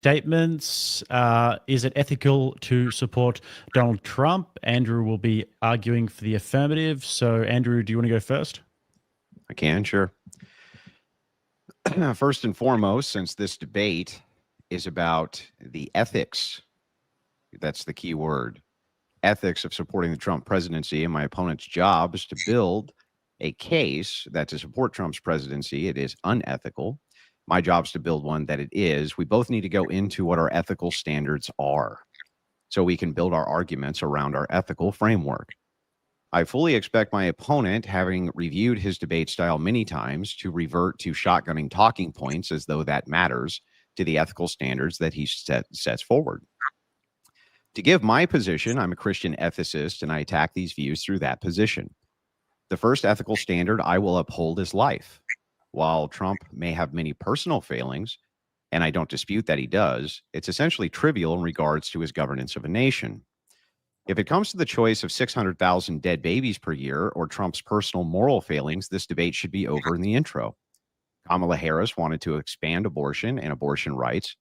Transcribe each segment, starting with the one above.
statements. Is it ethical to support Donald Trump? Andrew will be arguing for the affirmative. So, Andrew, do you want to go first? I can, sure. First and foremost, since this debate is about the ethics, that's the key word, ethics of supporting the Trump presidency, and my opponent's job is to build a case that to support Trump's presidency, it is unethical. My job is to build one that it is. We both need to go into what our ethical standards are so we can build our arguments around our ethical framework. I fully expect my opponent, having reviewed his debate style many times, to revert to shotgunning talking points as though that matters to the ethical standards that he sets forward. To give my position, I'm a Christian ethicist, and I attack these views through that position. The first ethical standard I will uphold is life. While Trump may have many personal failings, and I don't dispute that he does, it's essentially trivial in regards to his governance of a nation. If it comes to the choice of 600,000 dead babies per year or Trump's personal moral failings, this debate should be over in the intro. Kamala Harris wanted to expand abortion and abortion rights.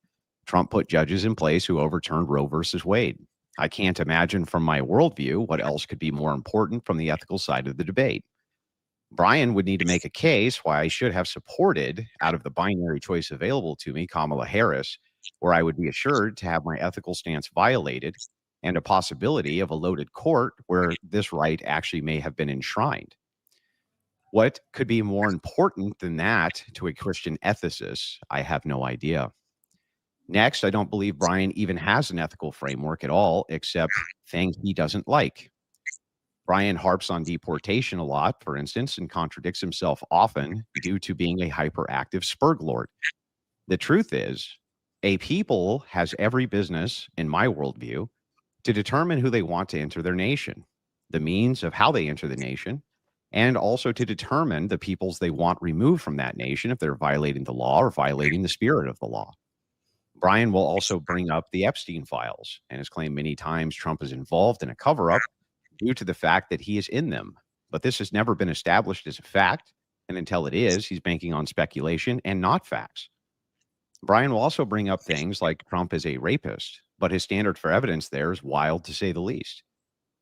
Trump put judges in place who overturned Roe versus Wade. I can't imagine from my worldview what else could be more important from the ethical side of the debate. Brian would need to make a case why I should have supported, out of the binary choice available to me, Kamala Harris, where I would be assured to have my ethical stance violated and a possibility of a loaded court where this right actually may have been enshrined. What could be more important than that to a Christian ethicist? I have no idea. Next, I don't believe Brian even has an ethical framework at all, except things he doesn't like. Brian harps on deportation a lot, for instance, and contradicts himself often due to being a hyperactive spurglord. The truth is, a people has every business, in my worldview, to determine who they want to enter their nation, the means of how they enter the nation, and also to determine the peoples they want removed from that nation if they're violating the law or violating the spirit of the law. Brian will also bring up the Epstein files and has claimed many times Trump is involved in a cover-up due to the fact that he is in them. But this has never been established as a fact, and until it is, he's banking on speculation and not facts. Brian will also bring up things like Trump is a rapist, but his standard for evidence there is wild, to say the least.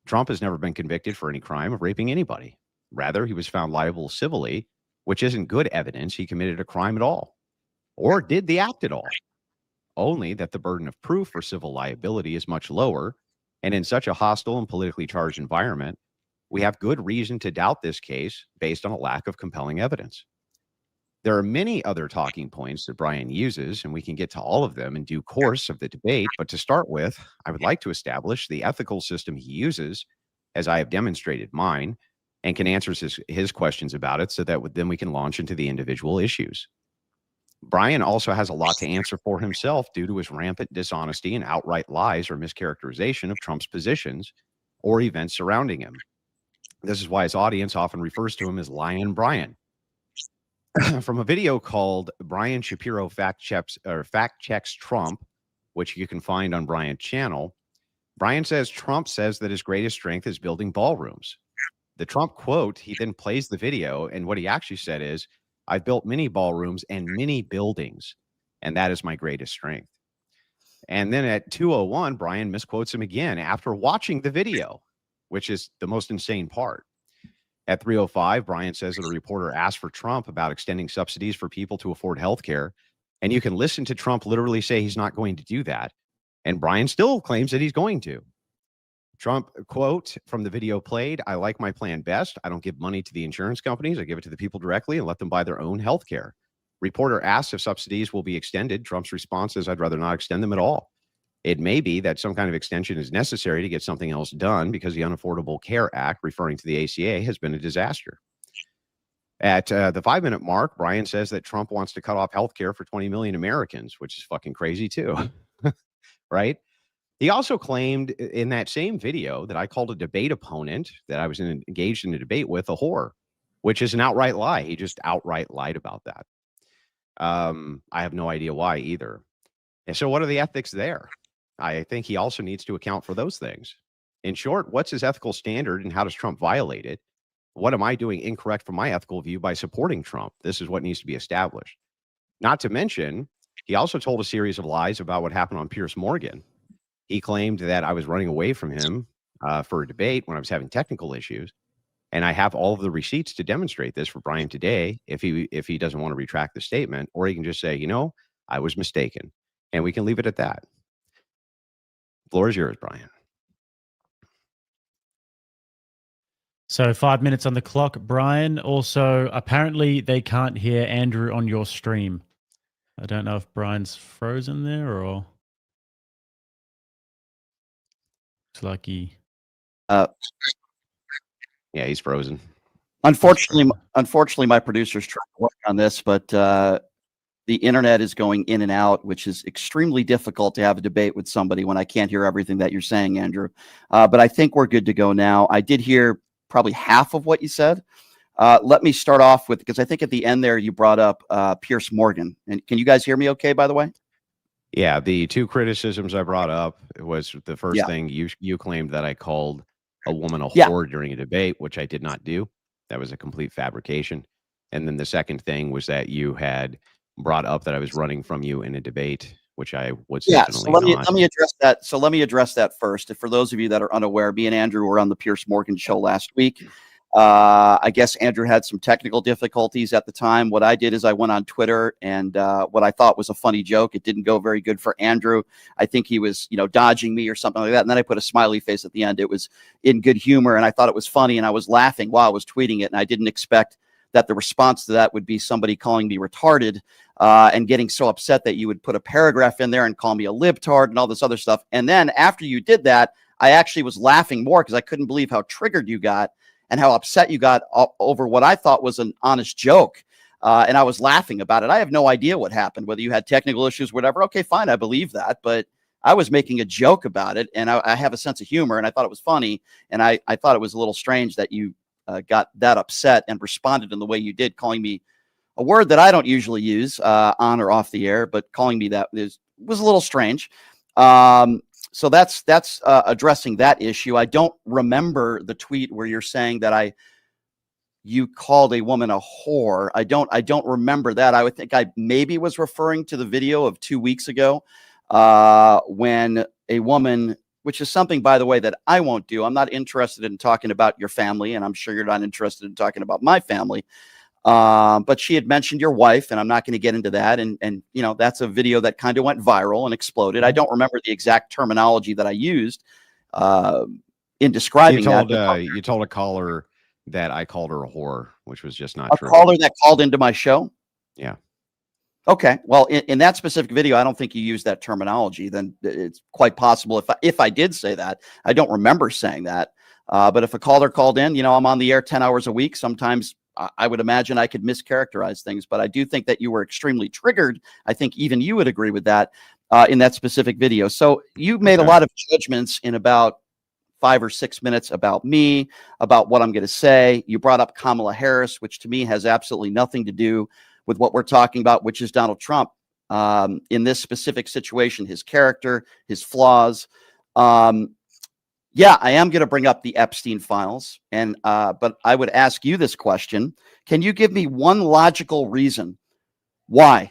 Trump has never been convicted for any crime of raping anybody. Rather, he was found liable civilly, which isn't good evidence he committed a crime at all, or did the act at all. Only that the burden of proof for civil liability is much lower, and in such a hostile and politically charged environment, we have good reason to doubt this case based on a lack of compelling evidence. There are many other talking points that Brian uses, and we can get to all of them in due course of the debate. But to start with, I would like to establish the ethical system he uses, as I have demonstrated mine, and can answer his questions about it so that then we can launch into the individual issues. Brian also has a lot to answer for himself due to his rampant dishonesty and outright lies or mischaracterization of Trump's positions or events surrounding him. This is why his audience often refers to him as Lion Brian. From a video called Brian Shapiro Fact Checks Trump, which you can find on Brian's channel, Brian says Trump says that his greatest strength is building ballrooms. The Trump quote, he then plays the video, and what he actually said is, I've built many ballrooms and many buildings, and that is my greatest strength. And then at 2:01, Brian misquotes him again after watching the video, which is the most insane part. At 3:05, Brian says that a reporter asked for Trump about extending subsidies for people to afford health care, and you can listen to Trump literally say he's not going to do that, and Brian still claims that he's going to. Trump quote from the video played, I like my plan best. I don't give money to the insurance companies. I give it to the people directly and let them buy their own health care. Reporter asks if subsidies will be extended. Trump's response is, I'd rather not extend them at all. It may be that some kind of extension is necessary to get something else done because the Unaffordable Care Act, referring to the ACA, has been a disaster. At the 5-minute mark, Brian says that Trump wants to cut off health care for 20 million Americans, which is fucking crazy too, right? He also claimed in that same video that I called a debate opponent that I was engaged in a debate with a whore, which is an outright lie. He just outright lied about that. I have no idea why either. And so what are the ethics there? I think he also needs to account for those things. In short, what's his ethical standard and how does Trump violate it? What am I doing incorrect from my ethical view by supporting Trump? This is what needs to be established. Not to mention, He also told a series of lies about what happened on Piers Morgan. He claimed that I was running away from him for a debate when I was having technical issues. And I have all of the receipts to demonstrate this for Brian today if he doesn't want to retract the statement, or he can just say, I was mistaken. And we can leave it at that. Floor is yours, Brian. So 5 minutes on the clock, Brian. Also, apparently they can't hear Andrew on your stream. I don't know if Brian's frozen there or looks like he. Yeah, he's frozen. Unfortunately, my producer's trying to work on this, but the internet is going in and out, which is extremely difficult to have a debate with somebody when I can't hear everything that you're saying, Andrew. But I think we're good to go now. I did hear probably half of what you said. Let me start off with, because I think at the end there you brought up Piers Morgan. And can you guys hear me okay, by the way? Yeah, the two criticisms I brought up was the first thing you claimed that I called a woman a whore during a debate, which I did not do. That was a complete fabrication. And then the second thing was that you had brought up that I was running from you in a debate, which I was definitely not. Let me address that. So let me address that first. For those of you that are unaware, me and Andrew were on the Piers Morgan show last week. I guess Andrew had some technical difficulties at the time. What I did is I went on Twitter and what I thought was a funny joke. It didn't go very good for Andrew. I think he was, dodging me or something like that. And then I put a smiley face at the end. It was in good humor and I thought it was funny and I was laughing while I was tweeting it. And I didn't expect that the response to that would be somebody calling me retarded and getting so upset that you would put a paragraph in there and call me a libtard and all this other stuff. And then after you did that, I actually was laughing more because I couldn't believe how triggered you got and how upset you got over what I thought was an honest joke. And I was laughing about it. I have no idea what happened, whether you had technical issues, whatever. Okay, fine. I believe that. But I was making a joke about it. And I have a sense of humor and I thought it was funny. And I thought it was a little strange that you got that upset and responded in the way you did, calling me a word that I don't usually use on or off the air, but calling me that was a little strange. So that's addressing that issue. I don't remember the tweet where you're saying that you called a woman a whore. I don't remember that. I would think I maybe was referring to the video of 2 weeks ago when a woman, which is something, by the way, that I won't do. I'm not interested in talking about your family, and I'm sure you're not interested in talking about my family. But she had mentioned your wife, and I'm not going to get into that. And that's a video that kind of went viral and exploded. I don't remember the exact terminology that I used in describing that. You told a caller that I called her a whore, which was just not true. A caller that called into my show? Yeah. Okay. Well, in that specific video, I don't think you used that terminology. Then it's quite possible if I did say that. I don't remember saying that. But if a caller called in, I'm on the air 10 hours a week. Sometimes I would imagine I could mischaracterize things, but I do think that you were extremely triggered. I think even you would agree with that in that specific video. So you made a lot of judgments in about 5 or 6 minutes about me, about what I'm going to say. You brought up Kamala Harris, which to me has absolutely nothing to do with what we're talking about, which is Donald Trump. In this specific situation, his character, his flaws. Yeah, I am going to bring up the Epstein files, but I would ask you this question. Can you give me one logical reason why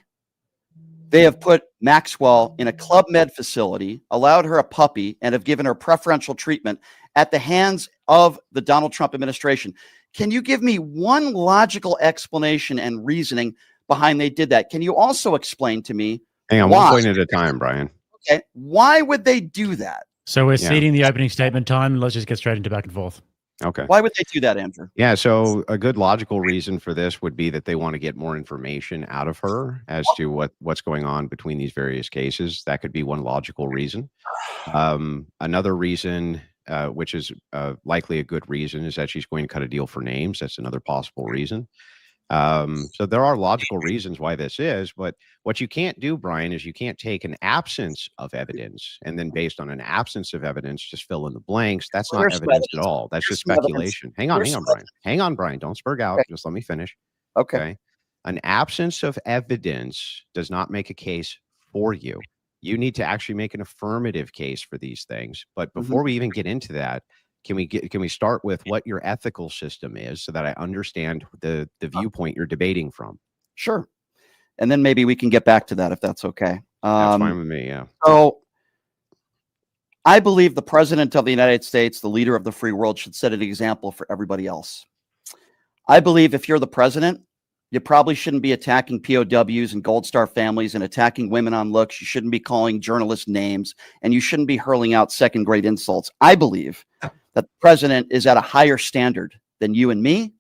they have put Maxwell in a Club Med facility, allowed her a puppy, and have given her preferential treatment at the hands of the Donald Trump administration? Can you give me one logical explanation and reasoning behind they did that? Can you also explain to me Hang on, one point at a time, Brian. Okay, why would they do that? So we're ceding the opening statement time. Let's just get straight into back and forth. Okay. Why would they do that, Andrew? Yeah, so a good logical reason for this would be that they want to get more information out of her as to what's going on between these various cases. That could be one logical reason. Another reason, which is likely a good reason, is that she's going to cut a deal for names. That's another possible reason. So there are logical reasons why this is, but what you can't do, Brian, is you can't take an absence of evidence and then based on an absence of evidence, just fill in the blanks. That's not evidence at all. That's just speculation. Hang on, Brian. Hang on, Brian. Don't spurg out. Just let me finish. Okay. An absence of evidence does not make a case for you. You need to actually make an affirmative case for these things. But before we even get into that, can we start with what your ethical system is so that I understand the viewpoint you're debating from? Sure. and then maybe we can get back to that if that's okay. That's fine with me. Yeah. So I believe the president of the United States, the leader of the free world, should set an example for everybody else. I believe if you're the president, you probably shouldn't be attacking POWs and Gold Star families and attacking women on looks. You shouldn't be calling journalists names, and you shouldn't be hurling out second-grade insults. I believe that the president is at a higher standard than you and me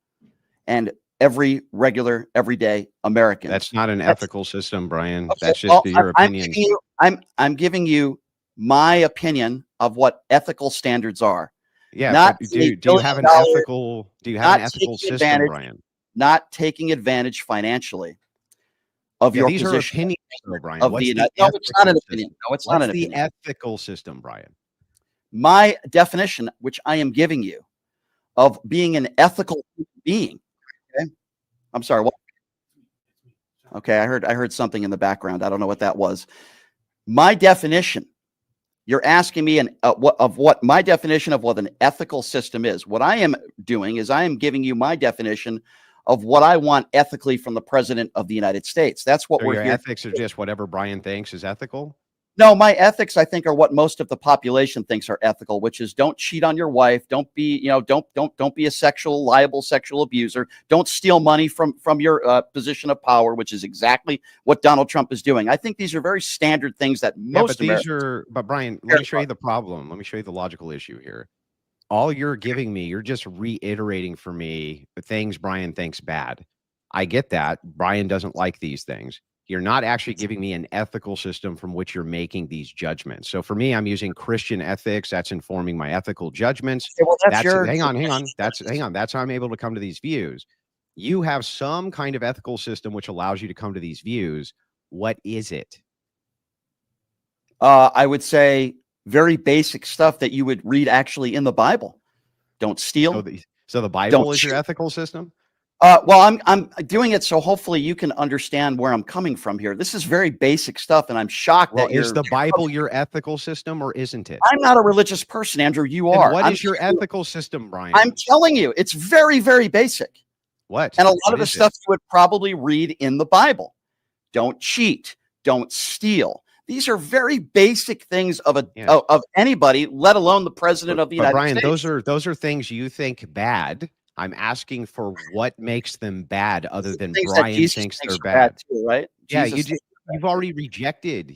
and every regular, everyday American. That's not an ethical system, Brian. Okay, That's just your opinion. I'm giving you my opinion of what ethical standards are. Yeah, not but do you have an ethical system, Brian? Not taking advantage financially of your these position. Are opinions, though, Brian. No, it's not an opinion. No, it's not an opinion. What's the ethical system, Brian? My definition, which I am giving you, of being an ethical being. Okay, I'm sorry. What? Okay, I heard something in the background. I don't know what that was. My definition. You're asking me what my definition of what an ethical system is. What I am doing is I am giving you my definition of what I want ethically from the president of the United States. That's what we're your here. Ethics are just whatever Brian thinks is ethical? No, my ethics, I think, are what most of the population thinks are ethical, which is don't cheat on your wife, don't be, don't be a liable sexual abuser, don't steal money from your position of power, which is exactly what Donald Trump is doing. I think these are very standard things that most Americans. But Brian, let me show you the problem. Let me show you the logical issue here. All you're giving me, you're just reiterating for me the things Brian thinks bad. I get that. Brian doesn't like these things. You're not actually giving me an ethical system from which you're making these judgments. So for me, I'm using Christian ethics. That's informing my ethical judgments. Okay, well, hang on. That's how I'm able to come to these views. You have some kind of ethical system which allows you to come to these views. What is it? I would say very basic stuff that you would read actually in the Bible. Don't steal. So the Bible is your ethical system? Well, I'm doing it so hopefully you can understand where I'm coming from here. This is very basic stuff, and I'm shocked that is the Bible your ethical system or isn't it? I'm not a religious person, Andrew. You are. What is your ethical system, Brian? I'm telling you, it's very, very basic. What? And a lot of the stuff you would probably read in the Bible. Don't cheat. Don't steal. These are very basic things of anybody, let alone the president of the United States. Brian, those are things you think bad. I'm asking for what makes them bad other than Brian thinks they're bad too, right? Yeah, you've already rejected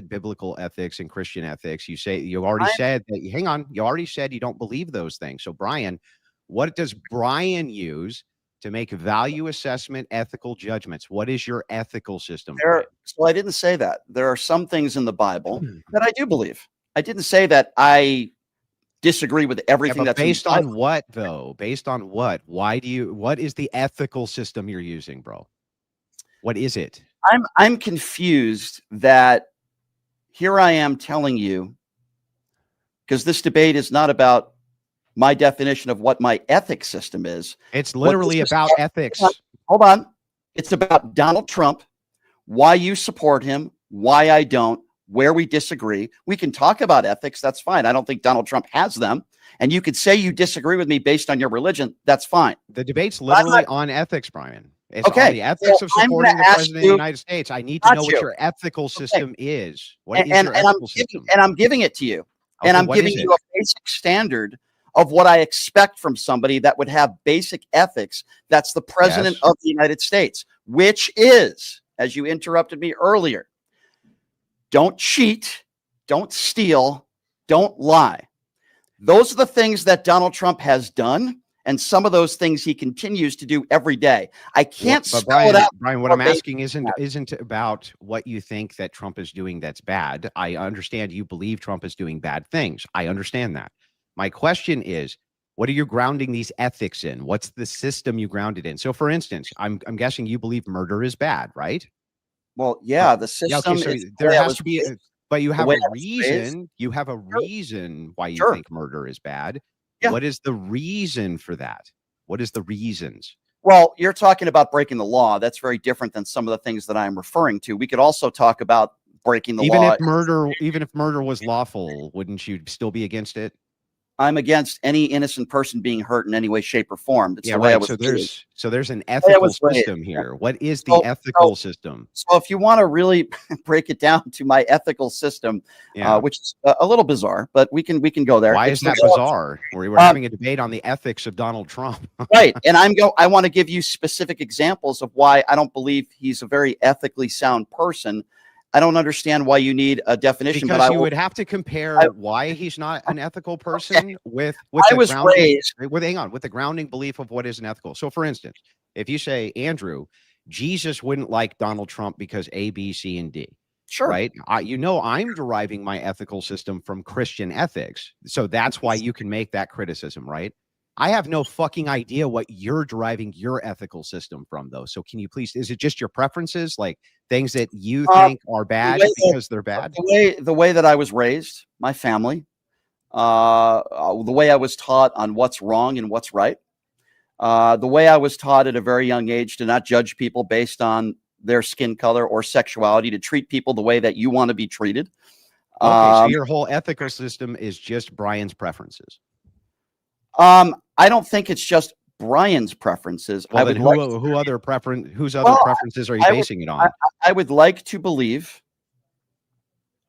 biblical ethics and Christian ethics. You already said you don't believe those things. So Brian, what does Brian use to make value assessment ethical judgments? What is your ethical system? So I didn't say that. There are some things in the Bible that I do believe. I didn't say that I disagree with everything that's based on what, though? Based on what? What is the ethical system you're using, bro? What is it? I'm confused that here I am telling you, because this debate is not about my definition of what my ethics system is. It's literally about ethics. Hold on. It's about Donald Trump, why you support him, why I don't, where we disagree. We can talk about ethics. That's fine. I don't think Donald Trump has them. And you could say you disagree with me based on your religion. That's fine. The debate's literally on ethics, Brian. It's on the ethics of supporting the president of the United States. I need to know what your ethical system is. What is your ethical system? And I'm giving it to you. And I'm giving you a basic standard of what I expect from somebody that would have basic ethics. That's the president of the United States, which is, as you interrupted me earlier, don't cheat, don't steal, don't lie. Those are the things that Donald Trump has done, and some of those things he continues to do every day. I can't spell it out. Brian, what I'm asking isn't about what you think that Trump is doing that's bad. I understand you believe Trump is doing bad things. I understand that. My question is, what are you grounding these ethics in? What's the system you ground it in? So, for instance, I'm guessing you believe murder is bad, right? Well, yeah, the system. So there has to be, but you have a reason. You have a reason why you think murder is bad. Yeah. What is the reason for that? What is the reasons? Well, you're talking about breaking the law. That's very different than some of the things that I'm referring to. We could also talk about breaking the law. Even if murder was lawful, wouldn't you still be against it? I'm against any innocent person being hurt in any way, shape, or form. It's Yeah, the way I right. was raised. So there's an I ethical was raised. system here. What is the So- ethical system? So if you want to really break it down to my ethical system, Yeah. which is a little bizarre, but we can go there. Why It's is that the law- bizarre? We're having a debate on the ethics of Donald Trump. Right. And I want to give you specific examples of why I don't believe he's a very ethically sound person. I don't understand why you need a definition, Because but you would have to compare why he's not an ethical person with I the was grounding, raised with the grounding belief of what is an ethical. So for instance, if you say, Andrew, Jesus wouldn't like Donald Trump because A, B, C, and D. sure. Right. I'm deriving my ethical system from Christian ethics. So that's why you can make that criticism, right? I have no fucking idea what you're deriving your ethical system from, though. So can you please, is it just your preferences, like things that you think are bad because they're bad? The way that I was raised, my family, the way I was taught on what's wrong and what's right, the way I was taught at a very young age to not judge people based on their skin color or sexuality, to treat people the way that you want to be treated. Okay, so your whole ethical system is just Brian's preferences. I don't think it's just Brian's preferences. Well, I then would whose other preferences are you basing it on? I would like to believe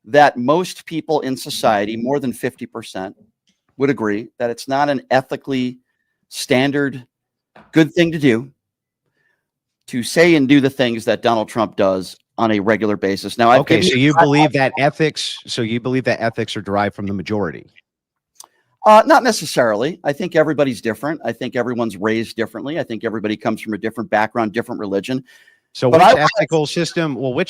that most people in society, more than 50%, would agree that it's not an ethically standard good thing to do to say and do the things that Donald Trump does on a regular basis. Now, okay, so you believe that ethics are derived from the majority? Not necessarily. I think everybody's different. I think everyone's raised differently. I think everybody comes from a different background, different religion. So which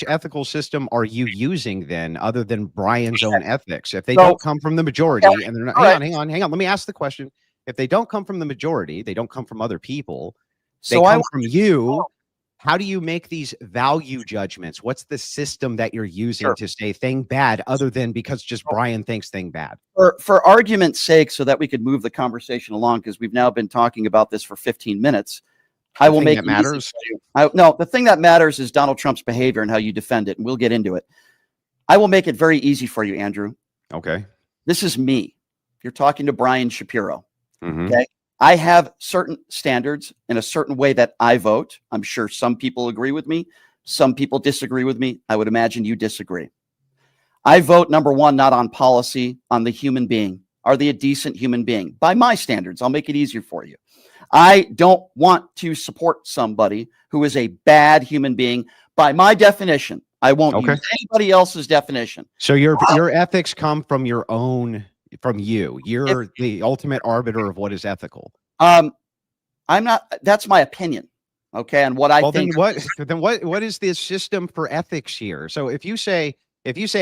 ethical system are you using then, other than Brian's own ethics? If they don't come from the majority, and they're not, hang on. Let me ask the question. If they don't come from the majority, they don't come from other people, they come from you. How do you make these value judgments? What's the system that you're using to say thing bad, other than because just Brian thinks thing bad? For argument's sake, so that we could move the conversation along, because we've now been talking about this for 15 minutes. I will make that matters. No, the thing that matters is Donald Trump's behavior and how you defend it, and we'll get into it. I will make it very easy for you, Andrew. Okay. This is me. You're talking to Brian Shapiro. Mm-hmm. Okay. I have certain standards in a certain way that I vote. I'm sure some people agree with me. Some people disagree with me. I would imagine you disagree. I vote, number one, not on policy, on the human being. Are they a decent human being? By my standards, I'll make it easier for you. I don't want to support somebody who is a bad human being. By my definition, I won't use anybody else's definition. So your ethics come from your own, from you. You're the ultimate arbiter of what is ethical. I'm not. That's my opinion. Okay, and what I think. Then what is this system for ethics here? So if you say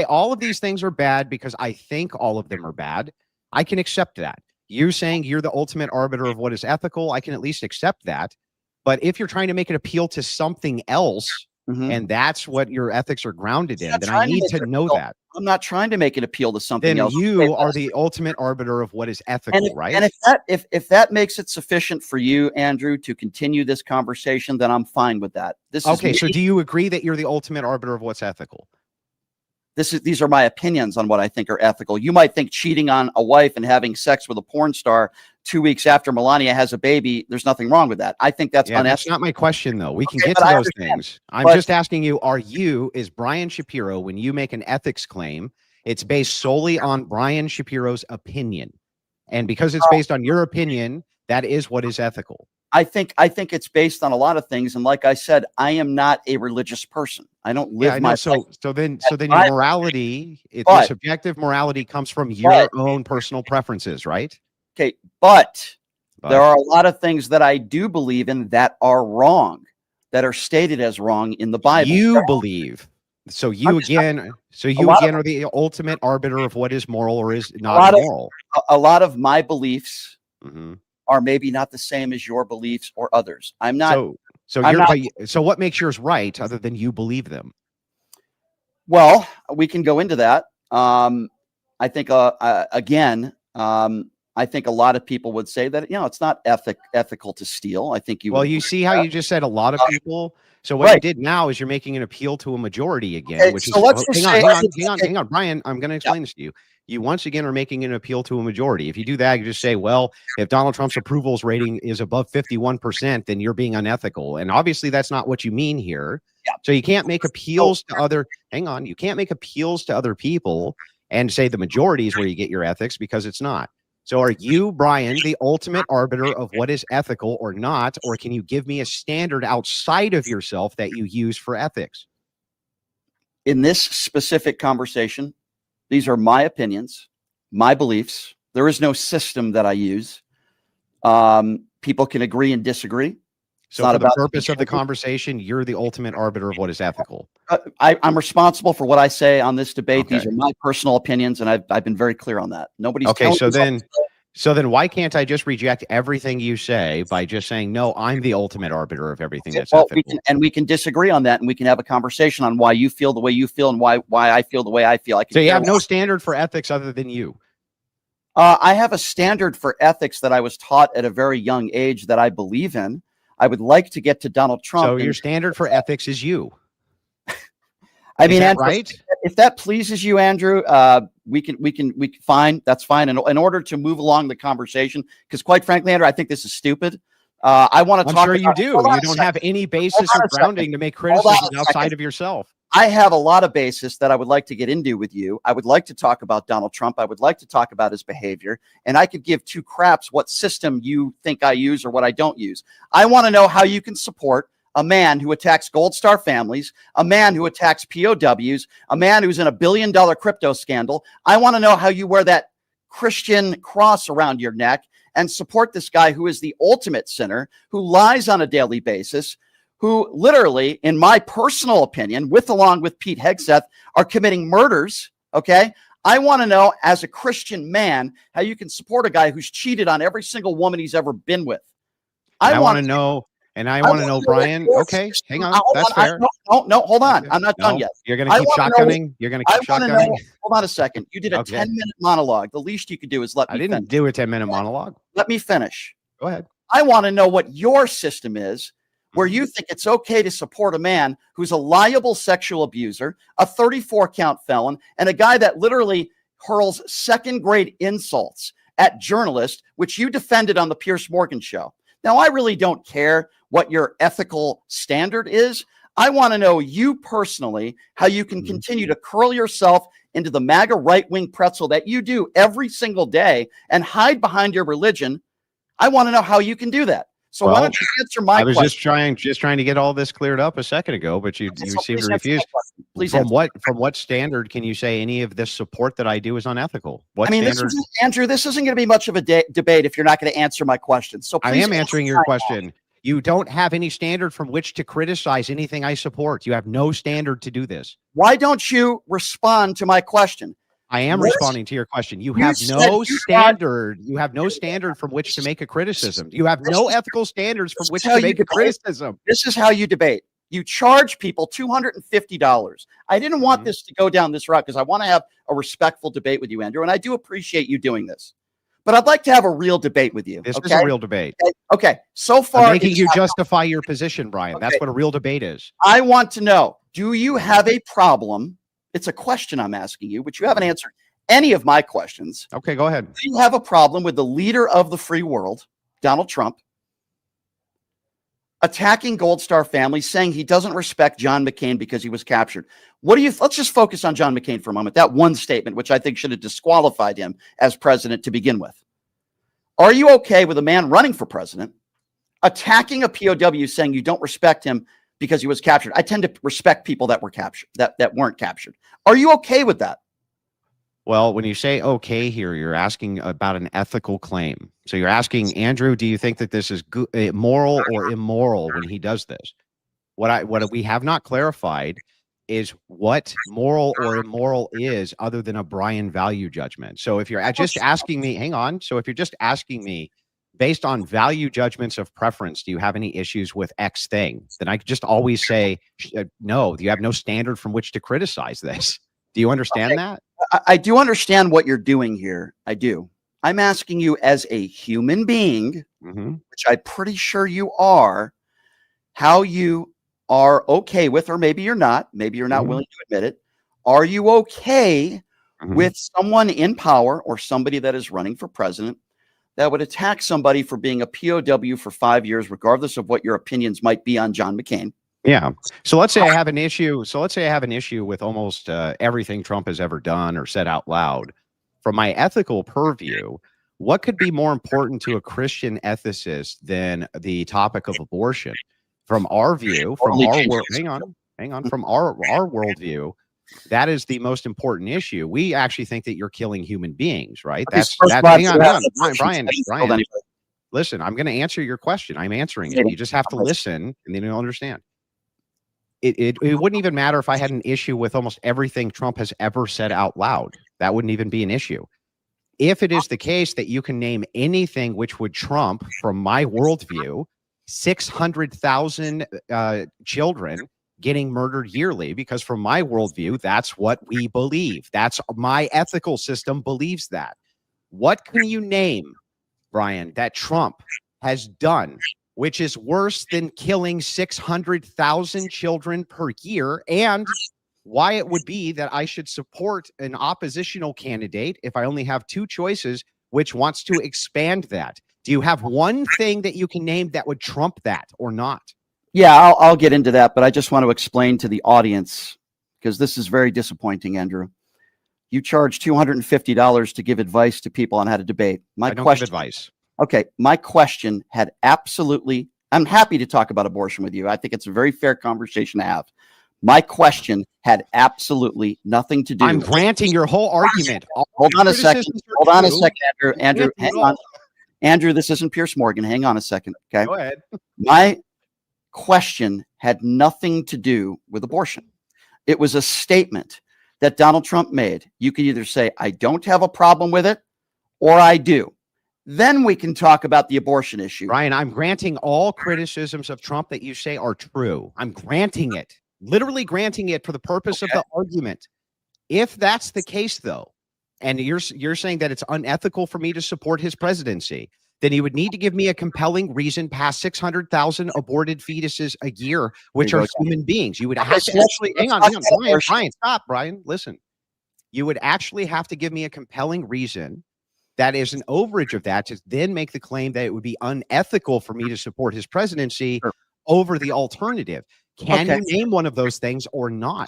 all of these things are bad because I think all of them are bad, I can accept that. You saying you're the ultimate arbiter of what is ethical, I can at least accept that. But if you're trying to make an appeal to something else, and that's what your ethics are grounded in, then I need to know that. I'm not trying to make an appeal to something else. Then you are the ultimate arbiter of what is ethical, right? And if that makes it sufficient for you, Andrew, to continue this conversation, then I'm fine with that. Okay, so do you agree that you're the ultimate arbiter of what's ethical? These are my opinions on what I think are ethical. You might think cheating on a wife and having sex with a porn star 2 weeks after Melania has a baby, there's nothing wrong with that. I think that's unethical. That's not my question, though. We can get to those things. I'm just asking you, is Brian Shapiro, when you make an ethics claim, it's based solely on Brian Shapiro's opinion? And because it's based on your opinion, that is what is ethical. I think it's based on a lot of things, and like I said, I am not a religious person. I don't live my life. So then your morality, the subjective morality comes from your own personal preferences, right? Okay, but there are a lot of things that I do believe in that are wrong, that are stated as wrong in the Bible. You believe. So you again are the ultimate arbiter of what is moral or is not immoral. A lot of my beliefs are maybe not the same as your beliefs or others. I'm not. So what makes yours right other than you believe them? Well, we can go into that. I think I think a lot of people would say that, it's not ethical to steal. I think you see how you just said a lot of people. So what you did now is you're making an appeal to a majority again, which is hang on, Brian. I'm going to explain this to you. you once again are making an appeal to a majority. If you do that, you just say, well, if Donald Trump's approvals rating is above 51%, then you're being unethical. And obviously that's not what you mean here. Yeah. So you can't make appeals to other, hang on, you can't make appeals to other people and say the majority is where you get your ethics, because it's not. So are you, Brian, the ultimate arbiter of what is ethical or not? Or can you give me a standard outside of yourself that you use for ethics? In this specific conversation, these are my opinions, my beliefs. There is no system that I use. People can agree and disagree. So for the purpose of the conversation, you're the ultimate arbiter of what is ethical. I'm responsible for what I say on this debate. Okay. These are my personal opinions, and I've been very clear on that. Nobody's okay. So then why can't I just reject everything you say by just saying, no, I'm the ultimate arbiter of everything that's ethical? We can disagree on that, and we can have a conversation on why you feel the way you feel and why I feel the way I feel. So you have no standard for ethics other than you? I have a standard for ethics that I was taught at a very young age that I believe in. I would like to get to Donald Trump. So your standard for ethics is you. I mean, Andrew, right? If that pleases you, Andrew, we can fine. That's fine. And in order to move along the conversation, because quite frankly, Andrew, I think this is stupid. I want to talk. I'm sure you do. You don't have any basis or grounding to make criticism outside of yourself. I have a lot of basis that I would like to get into with you. I would like to talk about Donald Trump. I would like to talk about his behavior, and I could give two craps what system you think I use or what I don't use. I want to know how you can support a man who attacks Gold Star families, a man who attacks POWs, a man who's in a $1 billion crypto scandal. I want to know how you wear that Christian cross around your neck and support this guy who is the ultimate sinner, who lies on a daily basis, who literally, in my personal opinion, along with Pete Hegseth, are committing murders, okay? I want to know, as a Christian man, how you can support a guy who's cheated on every single woman he's ever been with. I want to know, Brian, okay, hang on, that's fair. No, hold on. I'm not done yet. You're going to keep shotgunning? You're going to keep shotgunning? Hold on a second. You did a 10-minute monologue. The least you could do is let me finish. I didn't do a 10-minute monologue. Let me finish. Go ahead. I want to know what your system is, where you think it's okay to support a man who's a liable sexual abuser, a 34-count felon, and a guy that literally hurls second-grade insults at journalists, which you defended on the Piers Morgan show. Now, I really don't care what your ethical standard is. I want to know you personally, how you can continue to curl yourself into the MAGA right-wing pretzel that you do every single day and hide behind your religion. I want to know how you can do that. So why don't you answer my question? I was just trying to get all this cleared up a second ago, but you seem to refuse. Please from what standard can you say any of this support that I do is unethical? What standard? Andrew, this isn't going to be much of a debate if you're not going to answer my question. So please, I am answering your question. You don't have any standard from which to criticize anything I support. You have no standard to do this. Why don't you respond to my question? I am responding to your question. You have no standard. You have no standard from which to make a criticism. You have no ethical standards from which to make a criticism. This is how you debate. You charge people $250. I didn't want this to go down this route because I want to have a respectful debate with you, Andrew, and I do appreciate you doing this. But I'd like to have a real debate with you. This is a real debate. Okay. So far, I'm making you justify your position, Brian. Okay. That's what a real debate is. I want to know, do you have a problem? It's a question I'm asking you, but you haven't answered any of my questions. Okay, go ahead. Do you have a problem with the leader of the free world, Donald Trump, attacking Gold Star families, saying he doesn't respect John McCain because he was captured? Let's just focus on John McCain for a moment. That one statement, which I think should have disqualified him as president to begin with. Are you okay with a man running for president attacking a POW, saying you don't respect him because he was captured? I tend to respect people that were captured, that weren't captured. Are you okay with that? Well, when you say okay here, you're asking about an ethical claim. So you're asking, Andrew, do you think that this is moral or immoral when he does this? What we have not clarified is what moral or immoral is other than a Brian value judgment. So if you're just asking me, hang on. So if you're just asking me based on value judgments of preference, do you have any issues with X thing? Then I could just always say, no, you have no standard from which to criticize this. Do you understand that? I do understand what you're doing here. I do. I'm asking you as a human being, which I'm pretty sure you are, how you are okay with, or maybe you're not willing to admit it. Are you okay with someone in power or somebody that is running for president that would attack somebody for being a POW for 5 years, regardless of what your opinions might be on John McCain. Yeah. So let's say I have an issue. So let's say I have an issue with almost everything Trump has ever done or said out loud. From my ethical purview, what could be more important to a Christian ethicist than the topic of abortion? From our view, from our world, hang on, from our worldview, that is the most important issue. We actually think that you're killing human beings, right? That's hang on, Brian. Listen, I'm going to answer your question. I'm answering it. You just have to listen, and then you'll understand. It wouldn't even matter if I had an issue with almost everything Trump has ever said out loud. That wouldn't even be an issue. If it is the case that you can name anything which would trump, from my worldview, 600,000 children getting murdered yearly, because from my worldview, that's what we believe. That's my ethical system believes that. What can you name, Brian, that Trump has done which is worse than killing 600,000 children per year, and why it would be that I should support an oppositional candidate if I only have two choices, which wants to expand that? Do you have one thing that you can name that would trump that or not? Yeah, I'll get into that, but I just want to explain to the audience, because this is very disappointing, Andrew. You charge $250 to give advice to people on how to debate. I don't give advice. Okay, my question had absolutely, I'm happy to talk about abortion with you. I think it's a very fair conversation to have. My question had absolutely nothing to do. I'm granting your whole argument. Hold on a second. Hold on a second, Andrew. Andrew, hang on. Andrew, this isn't Pierce Morgan. Hang on a second. Okay. Go ahead. My question had nothing to do with abortion. It was a statement that Donald Trump made. You could either say, I don't have a problem with it, or I do. Then we can talk about the abortion issue. Ryan, I'm granting all criticisms of Trump that you say are true. I'm granting it, literally granting it for the purpose of the argument. If that's the case, though, and you're saying that it's unethical for me to support his presidency, then he would need to give me a compelling reason past 600,000 aborted fetuses a year, which are human beings. You would have to actually, hang on, Brian, stop, Brian, listen. You would actually have to give me a compelling reason that is an overage of that to then make the claim that it would be unethical for me to support his presidency over the alternative. Can you name one of those things or not?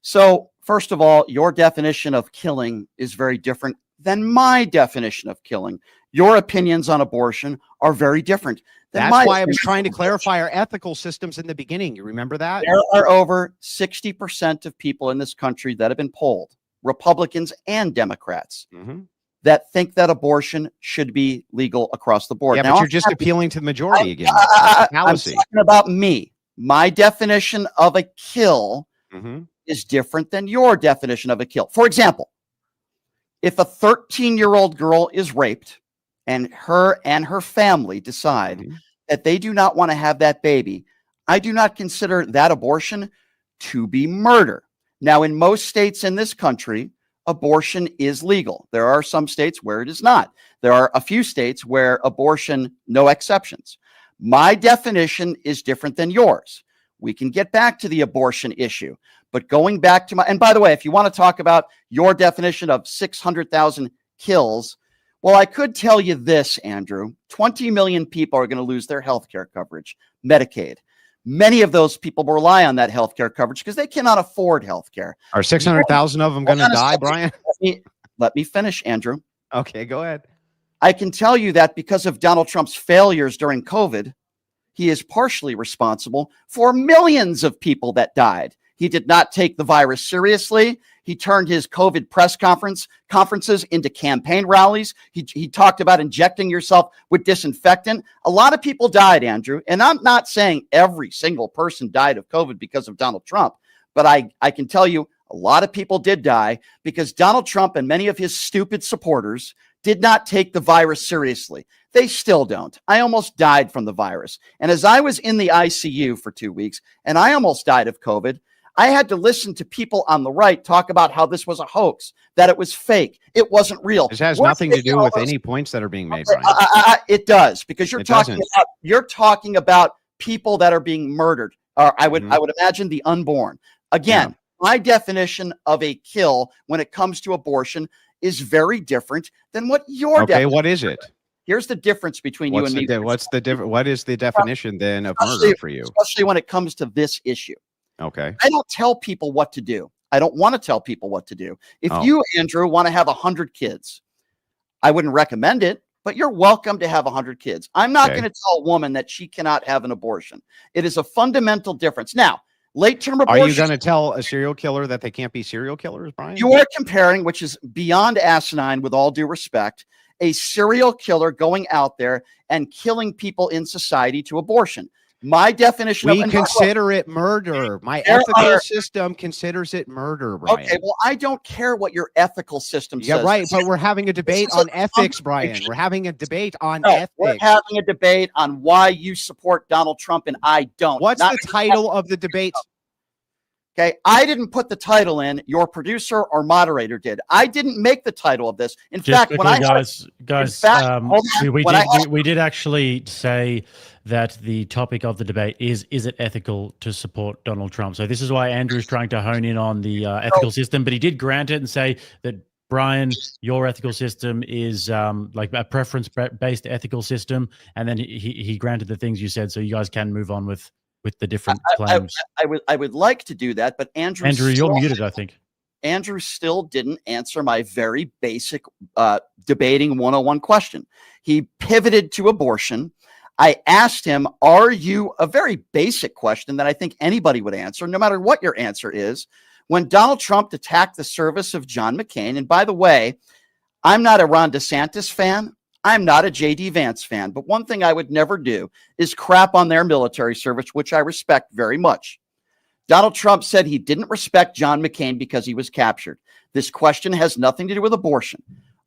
So, first of all, your definition of killing is very different than my definition of killing. Your opinions on abortion are very different. That's why I was trying to clarify our ethical systems in the beginning. You remember that? There are over 60% of people in this country that have been polled, Republicans and Democrats, that think that abortion should be legal across the board. Yeah, now, but you're just appealing to the majority again. I'm talking about me. My definition of a kill is different than your definition of a kill. For example, if a 13-year-old girl is raped and her family decide that they do not want to have that baby, I do not consider that abortion to be murder. Now, in most states in this country, abortion is legal. There are some states where it is not. There are a few states where abortion, no exceptions. My definition is different than yours. We can get back to the abortion issue, but going back to and by the way, if you want to talk about your definition of 600,000 kills, well, I could tell you this, Andrew, 20 million people are going to lose their health care coverage, Medicaid. Many of those people rely on that health care coverage because they cannot afford health care. Are 600,000 of them going to die, Brian? Let me finish, Andrew. Okay, go ahead. I can tell you that because of Donald Trump's failures during COVID, he is partially responsible for millions of people that died. He did not take the virus seriously. He turned his COVID press conferences into campaign rallies. He talked about injecting yourself with disinfectant. A lot of people died, Andrew. And I'm not saying every single person died of COVID because of Donald Trump, but I can tell you a lot of people did die because Donald Trump and many of his stupid supporters did not take the virus seriously. They still don't. I almost died from the virus. And as I was in the ICU for 2 weeks and I almost died of COVID, I had to listen to people on the right talk about how this was a hoax, that it was fake. It wasn't real. This has nothing to do with any points that are being made, Brian. It does, because you're talking about people that are being murdered. Or I would imagine the unborn. Again, My definition of a kill when it comes to abortion is very different than what your Okay, what is it? Here's the difference between you and me. What's the difference? What is the definition then of murder Especially- for you? Especially when it comes to this issue. Okay. I don't tell people what to do. I don't want to tell people what to do. If Oh. you, Andrew, want to have 100 kids, I wouldn't recommend it, but you're welcome to have 100 kids. I'm not Okay. going to tell a woman that she cannot have an abortion. It is a fundamental difference. Now, late-term Are abortion. you going to tell a serial killer that they can't be serial killers, Brian? You are comparing, which is beyond asinine with all due respect, a serial killer going out there and killing people in society to abortion. My definition We of consider it murder. My There ethical are- system considers it murder, Brian. Okay, well, I don't care what your ethical system Yeah, says. right. But we're having a debate is a on ethics, Brian. conversation. We're having a debate on No, we're ethics. having a debate on why you support Donald Trump and I don't. What's Not- the title of the debate? Okay, I didn't put the title in. Your producer or moderator did. I didn't make the title of this. In Just fact, quickly, when I guys, fact, hold on. we When I we did actually say that the topic of the debate is it ethical to support Donald Trump? So this is why Andrew's trying to hone in on the ethical system, but he did grant it and say that, Brian, your ethical system is like a preference-based ethical system, and then he granted the things you said, so you guys can move on with the different claims. I would like to do that, but Andrew, Andrew, you're muted, I think. Andrew still didn't answer my very basic debating 101 question. He pivoted to abortion. I asked him, are you, a very basic question that I think anybody would answer, no matter what your answer is, when Donald Trump attacked the service of John McCain. And by the way, I'm not a Ron DeSantis fan. I'm not a J.D. Vance fan. But one thing I would never do is crap on their military service, which I respect very much. Donald Trump said he didn't respect John McCain because he was captured. This question has nothing to do with abortion.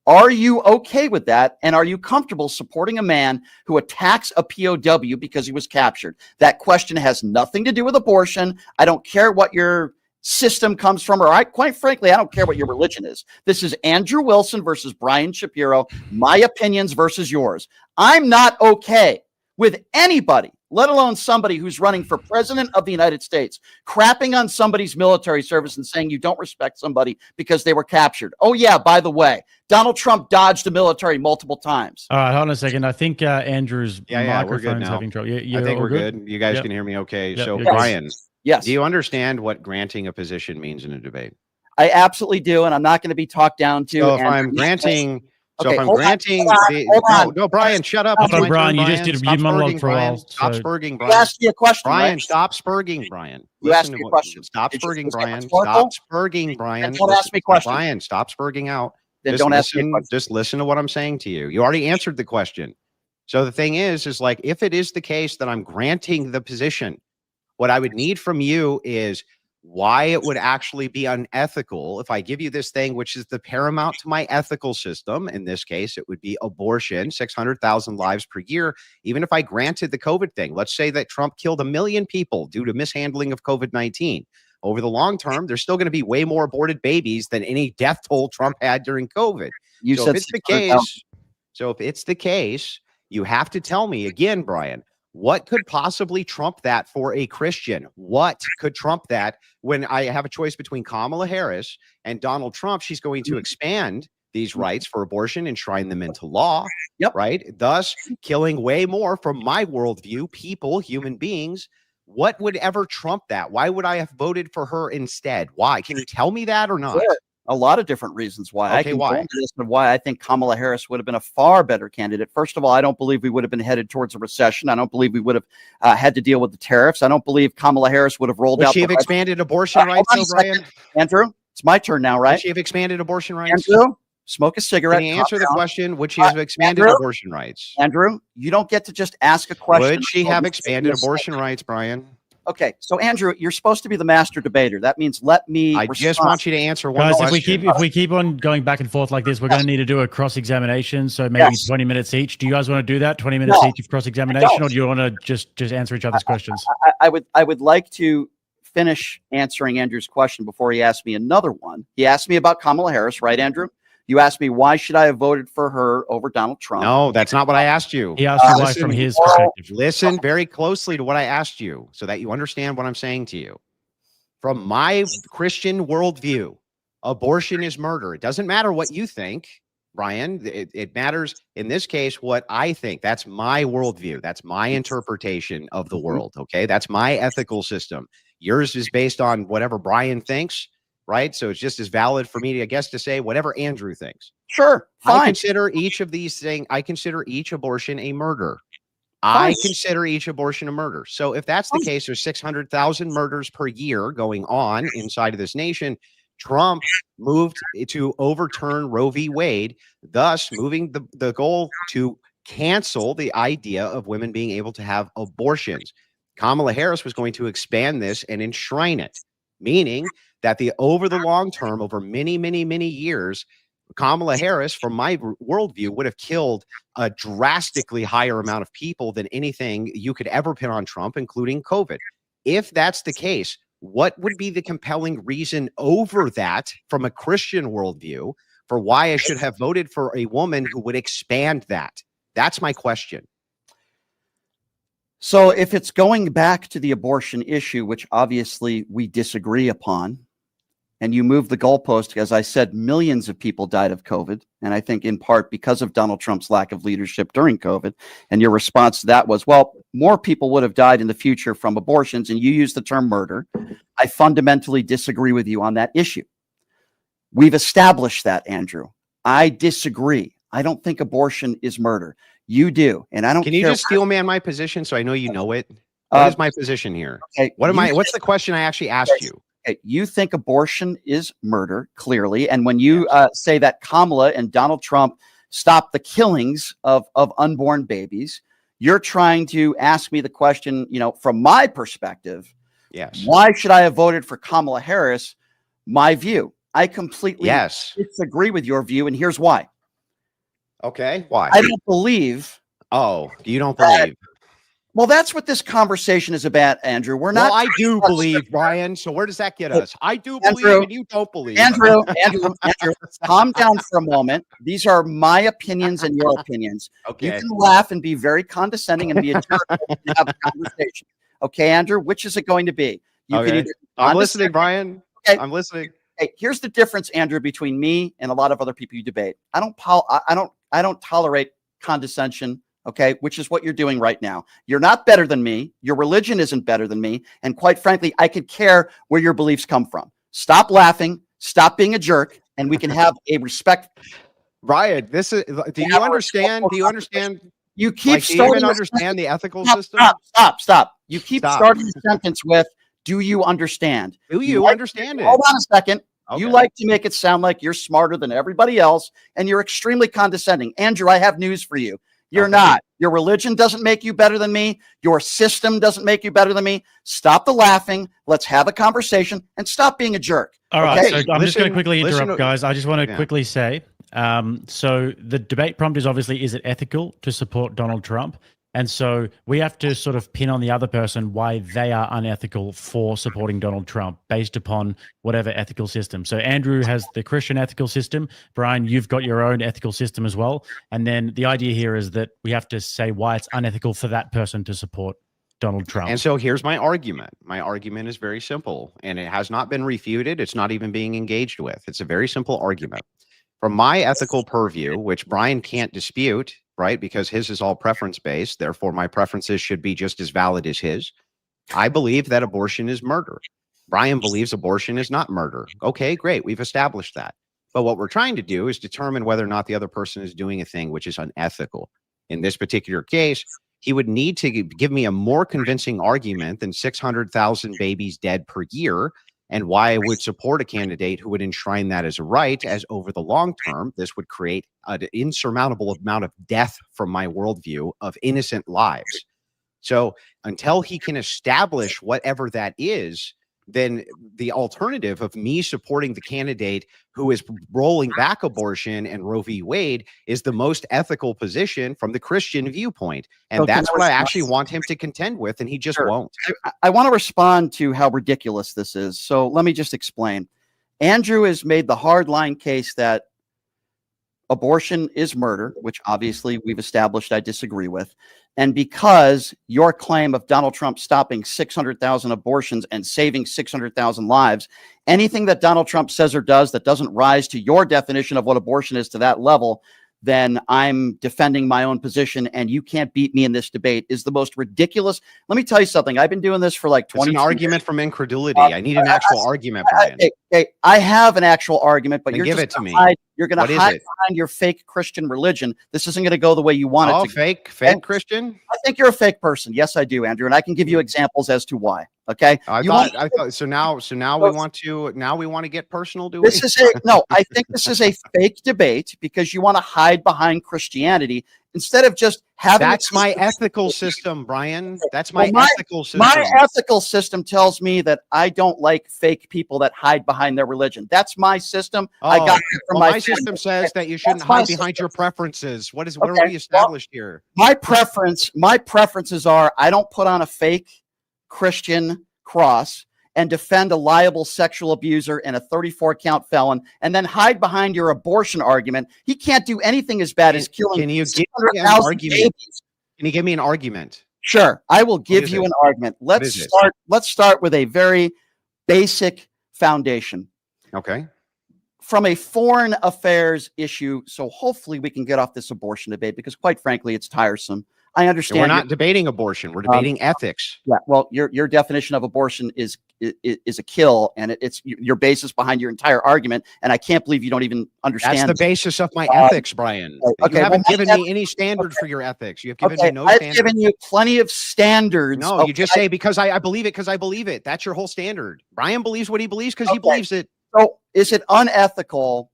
Are you okay with that? And are you comfortable supporting a man who attacks a POW because he was captured? That question has nothing to do with abortion. I don't care what your system comes from, or quite frankly, I don't care what your religion is. This is Andrew Wilson versus Brian Shapiro, my opinions versus yours. I'm not okay with anybody, let alone somebody who's running for president of the United States, crapping on somebody's military service and saying you don't respect somebody because they were captured. Oh yeah, by the way, Donald Trump dodged the military multiple times. All right, hold on a second. I think Andrew's We're good microphone's now. having trouble. I think we're good. You guys Yep. can hear me okay. Yep, So, you're good. Brian, Yes, do you understand what granting a position means in a debate? I absolutely do, and I'm not going to be talked down to. So if and- I'm granting, Okay, hold on, the, hold on. no, Brian, shut up. Hold It's on, my Brian, turn, you just did a Stop monologue spurging, for a Brian. while, Stop so- spurging, You Brian. asked me a question, Brian, right? stop spurging, Brian. You asked me a question. Stop Is this- spurging, is that Brian. rhetorical? Stop spurging, Brian. Then don't ask me questions. Brian, stop spurging out. Then Just don't ask me a listen- question. Just listen to what I'm saying to you. You already answered the question. So the thing is like, if it is the case that I'm granting the position, what I would need from you is why it would actually be unethical if I give you this thing, which is the paramount to my ethical system. In this case, it would be abortion, 600,000 lives per year. Even if I granted the COVID thing, let's say that Trump killed 1 million people due to mishandling of COVID-19. Over the long term, there's still going to be way more aborted babies than any death toll Trump had during COVID. You So said if it's the 600,000. case, if it's the case, you have to tell me again, Brian, what could possibly trump that for a Christian? What could trump that when I have a choice between Kamala Harris and Donald Trump? She's going to expand these rights for abortion, enshrine them into law, Yep. right? Thus killing way more from my worldview, people, human beings. What would ever trump that? Why would I have voted for her instead? Why? Can you tell me that or not? Sure. A lot of different reasons why. I Okay, can why? go into this, but why I think Kamala Harris would have been a far better candidate. First of all, I don't believe we would have been headed towards a recession. I don't believe we would have had to deal with the tariffs. I don't believe Kamala Harris would have rolled Would out. she have expanded abortion Hold rights, on a though, Brian? second. Andrew, it's my turn now, Would right? she have expanded abortion rights? Andrew, smoke a cigarette. Can you calm answer the down. question? Would she have expanded Andrew? abortion rights? Andrew, you don't get to just ask a question. Would she have Yes. expanded abortion rights, Brian? Okay, so Andrew, you're supposed to be the master debater. That means let me. I just respond. want you to answer one Guys, question. if we keep on going back and forth like this, we're going to need to do a cross-examination. So maybe Yes. 20 minutes each. Do you guys want to do that? 20 minutes No, each of cross-examination, don't. or do you want to just answer each other's questions? I would like to finish answering Andrew's question before he asks me another one. He asked me about Kamala Harris, right, Andrew? You asked me why should I have voted for her over Donald Trump? No, that's not what I asked you. He asked you why listen- from his perspective. Listen very closely to what I asked you so that you understand what I'm saying to you. From my Christian worldview, abortion is murder. It doesn't matter what you think, Brian. It matters in this case what I think. That's my worldview. That's my interpretation of the world. Okay, that's my ethical system. Yours is based on whatever Brian thinks, right? So it's just as valid for me, I guess, to say whatever Andrew thinks. Sure, fine. I consider each of these things. I consider each abortion a murder. Fine. I consider each abortion a murder. So if that's the case, there's 600,000 murders per year going on inside of this nation. Trump moved to overturn Roe v. Wade, thus moving the goal to cancel the idea of women being able to have abortions. Kamala Harris was going to expand this and enshrine it, meaning that over the long term, over many, many, many years, Kamala Harris, from my worldview, would have killed a drastically higher amount of people than anything you could ever pin on Trump, including COVID. If that's the case, what would be the compelling reason over that from a Christian worldview for why I should have voted for a woman who would expand that? That's my question. So if it's going back to the abortion issue, which obviously we disagree upon, and you move the goalpost, as I said, millions of people died of COVID. And I think in part because of Donald Trump's lack of leadership during COVID. And your response to that was, well, more people would have died in the future from abortions. And you used the term murder. I fundamentally disagree with you on that issue. We've established that, Andrew. I disagree. I don't think abortion is murder. You do. And I don't care. Can you just steel man my position so I know you know it? What is my position here? Okay, what's the question I actually asked you? Okay, you think abortion is murder, clearly. And when you say that Kamala and Donald Trump stopped the killings of unborn babies, you're trying to ask me the question, from my perspective, yes, why should I have voted for Kamala Harris? My view. I completely disagree with your view, and here's why. Okay, why? I don't believe. Oh, you don't believe? Well, that's what this conversation is about, Andrew. We're not. Well, I do believe, Brian. So where does that get us? I do believe, and you don't believe. Andrew, calm down for a moment. These are my opinions and your opinions. Okay. You can laugh and be very condescending and be a jerk and have a conversation. Okay, Andrew, which is it going to be? I'm listening, Brian. Okay. I'm listening. Hey, here's the difference, Andrew, between me and a lot of other people you debate. I don't tolerate condescension. Okay, which is what you're doing right now. You're not better than me. Your religion isn't better than me. And quite frankly, I could care where your beliefs come from. Stop laughing. Stop being a jerk. And we can have a respect. Brian, do you understand? Do you understand? You keep do you even understand the ethical system? Stop. You keep starting the sentence with, do you understand? Do you understand it? Hold on a second. Okay. You like to make it sound like you're smarter than everybody else, and you're extremely condescending. Andrew, I have news for you. You're not. Your religion doesn't make you better than me. Your system doesn't make you better than me. Stop the laughing. Let's have a conversation and stop being a jerk. All right. Okay? So I'm just going to quickly interrupt, guys. I just want to quickly say, so the debate prompt is obviously, is it ethical to support Donald Trump? And so we have to sort of pin on the other person why they are unethical for supporting Donald Trump based upon whatever ethical system. So Andrew has the Christian ethical system. Brian, you've got your own ethical system as well. And then the idea here is that we have to say why it's unethical for that person to support Donald Trump. And so here's my argument. My argument is very simple, and it has not been refuted. It's not even being engaged with. It's a very simple argument. From my ethical purview, which Brian can't dispute, right? Because his is all preference-based. Therefore, my preferences should be just as valid as his. I believe that abortion is murder. Brian believes abortion is not murder. Okay, great. We've established that. But what we're trying to do is determine whether or not the other person is doing a thing which is unethical. In this particular case, he would need to give me a more convincing argument than 600,000 babies dead per year, and why I would support a candidate who would enshrine that as a right, as over the long term, this would create an insurmountable amount of death from my worldview of innocent lives. So until he can establish whatever that is, then the alternative of me supporting the candidate who is rolling back abortion and Roe v. Wade is the most ethical position from the Christian viewpoint. And that's what I actually want him to contend with, and he just won't. I want to respond to how ridiculous this is. So let me just explain. Andrew has made the hardline case that abortion is murder, which obviously we've established I disagree with, and because your claim of Donald Trump stopping 600,000 abortions and saving 600,000 lives, anything that Donald Trump says or does that doesn't rise to your definition of what abortion is to that level, then I'm defending my own position, and you can't beat me in this debate, is the most ridiculous. Let me tell you something. I've been doing this for like 20 years. It's an argument from incredulity. I need an actual argument, Brian. I have an actual argument, but then you're give just it to me. You're going to hide behind your fake Christian religion. This isn't going to go the way you want it to. Fake Christian? I think you're a fake person. Yes, I do, Andrew, and I can give you examples as to why. Okay. I thought so. Now we want to get personal. Do we? I think this is a fake debate because you want to hide behind Christianity instead of just having. That's my ethical system, Brian. That's my ethical system. My ethical system tells me that I don't like fake people that hide behind their religion. That's my system. I got it from my system says that you shouldn't hide behind your preferences. What are we established here? My preferences are I don't put on a fake Christian cross and defend a liable sexual abuser and a 34 count felon and then hide behind your abortion argument. He can't do anything as bad as killing. Can you give me an argument? Can you give me an argument? Sure. I will give you an argument. Let's start with a very basic foundation. Okay. From a foreign affairs issue, so hopefully we can get off this abortion debate because quite frankly, it's tiresome. I understand. We're not debating abortion. We're debating ethics. Yeah. Well, your definition of abortion is a kill, and it's your basis behind your entire argument. And I can't believe you don't even understand. That's the basis of my ethics, Brian. Okay, you haven't given me any standard for your ethics. You have given me no standard. I've given you plenty of standards. No, you just say because I believe it because I believe it. That's your whole standard. Brian believes what he believes because he believes it. So is it unethical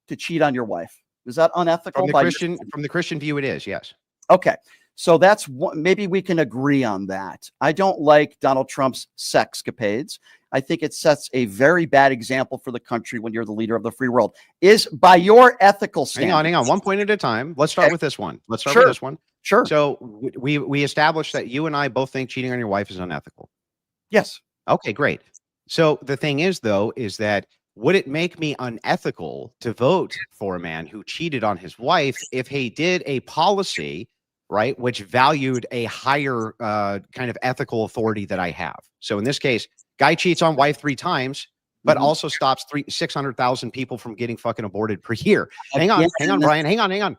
to cheat on your wife? Is that unethical? From the Christian view, it is, yes. Okay. So that's what, maybe we can agree on that. I don't like Donald Trump's sexcapades. I think it sets a very bad example for the country when you're the leader of the free world. Is by your ethical standards. Hang on. One point at a time. Let's start with this one. Sure. So we established that you and I both think cheating on your wife is unethical. Yes. Okay, great. So the thing is, though, is that would it make me unethical to vote for a man who cheated on his wife if he did a policy, right, which valued a higher kind of ethical authority that I have? So in this case, guy cheats on wife 3 times, but also stops 600,000 people from getting fucking aborted per year. Hang on, Brian. Hang on.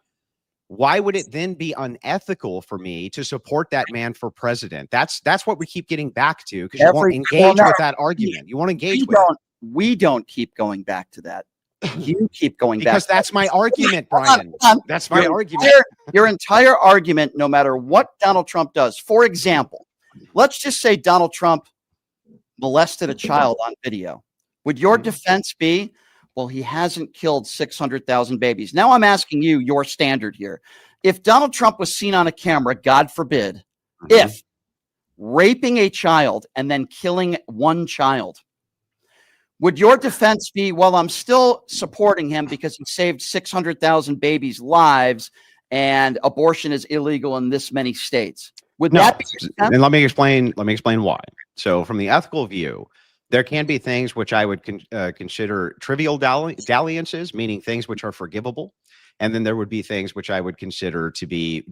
Why would it then be unethical for me to support that man for president? That's what we keep getting back to because you won't engage with that argument. You won't engage with it. We don't keep going back to that. You keep going back. Because that's my argument, Brian. That's my argument. Your entire argument, no matter what Donald Trump does. For example, let's just say Donald Trump molested a child on video. Would your defense be, well, he hasn't killed 600,000 babies? Now I'm asking you your standard here. If Donald Trump was seen on a camera, God forbid, if raping a child and then killing one child, would your defense be, well, I'm still supporting him because he saved 600,000 babies' lives and abortion is illegal in this many states? Would that be your defense? And let me explain why. So from the ethical view, there can be things which I would consider trivial dalliances, meaning things which are forgivable. And then there would be things which I would consider to be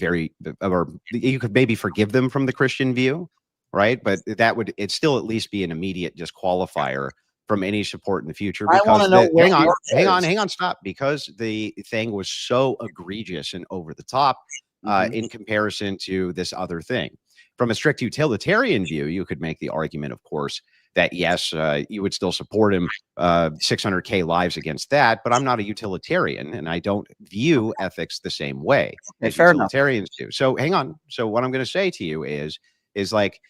or you could maybe forgive them from the Christian view, right? But it'd still at least be an immediate disqualifier from any support in the future. Because I want to know. Hang on, stop. Because the thing was so egregious and over the top in comparison to this other thing. From a strict utilitarian view, you could make the argument, of course, that yes, you would still support him 600K lives against that, but I'm not a utilitarian and I don't view ethics the same way as utilitarians do. So hang on. So what I'm going to say to you is like,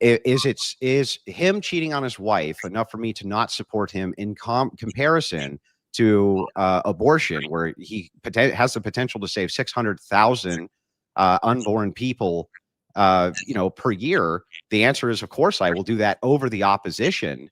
is him cheating on his wife enough for me to not support him in comparison to abortion, where he has the potential to save 600,000 unborn people per year? The answer is, of course, I will do that over the opposition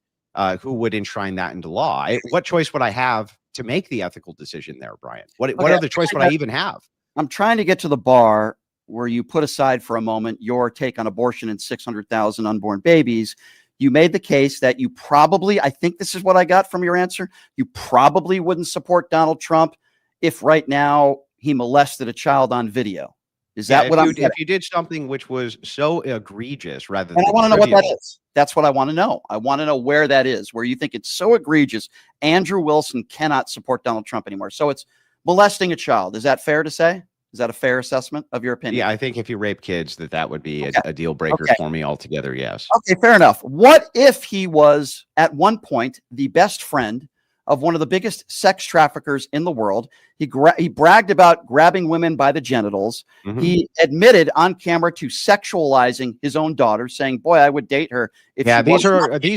who would enshrine that into law. What choice would I have to make the ethical decision there, Brian? What other choice would I even have? I'm trying to get to the bar where you put aside for a moment your take on abortion and 600,000 unborn babies. You made the case that you probably, I think this is what I got from your answer, you probably wouldn't support Donald Trump if right now he molested a child on video? Is that Yeah, what I'm getting? if you did something which was so egregious rather And than I want to know what that trivial, is. That's what I want to know. I want to know where that is, where you think it's so egregious. Andrew Wilson cannot support Donald Trump anymore. So it's molesting a child. Is that fair to say? Is that a fair assessment of your opinion? yeah, I think if you rape kids, that would be Okay. a deal breaker Okay. for me altogether. Yes. Okay, fair enough. What if he was at one point the best friend of one of the biggest sex traffickers in the world? He bragged about grabbing women by the genitals. Mhm. He admitted on camera to sexualizing his own daughter, saying, "Boy, I would date her if Yeah, she these wasn't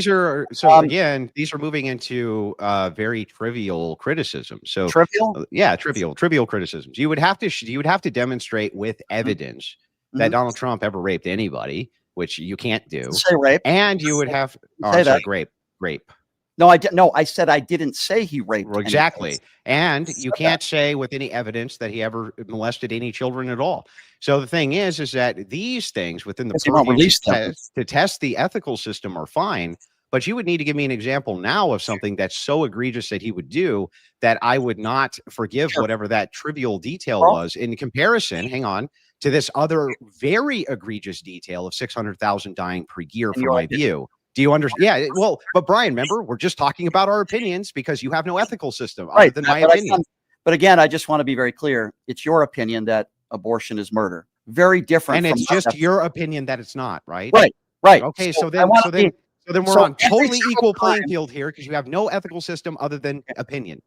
are so Um, again, these are moving into very trivial criticism. So trivial." yeah, trivial criticisms. You would have to demonstrate with evidence that Mhm. Donald Trump ever raped anybody, which you can't do. Say rape. And you would have Say I'm sorry, that. rape. No, I didn't. No, I said I didn't say he raped. Well, anybody. exactly. And you Said can't say with any evidence that he ever molested any children at all. So the thing is that these things within the Because he won't purview release them. to test the ethical system are fine. But you would need to give me an example now of something that's so egregious that he would do that I would not forgive Sure. whatever that trivial detail Well- was in comparison, hang on, to this other very egregious detail of 600,000 dying per year In from your my opinion. view. Do you understand? Yeah, well, but Brian, remember, we're just talking about our opinions because you have no ethical system other Right. than my but opinion. But again, I just want to be very clear. It's your opinion that abortion is murder. Very different. And from it's my just definition. your opinion that it's not, right? Right. Right. Okay, So so I then wanna so then be- so then we're so on every totally single equal playing time- field here because you have no ethical system other than opinion.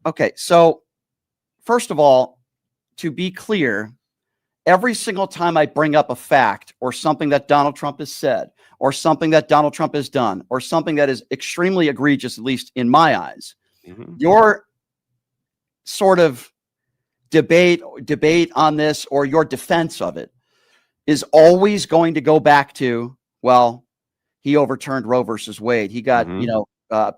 Okay. So first of all, to be clear, every single time I bring up a fact or something that Donald Trump has said or something that Donald Trump has done or something that is extremely egregious, at least in my eyes, Mhm. your sort of debate on this or your defense of it is always going to go back to, well, he overturned Roe versus Wade. He got, Mhm.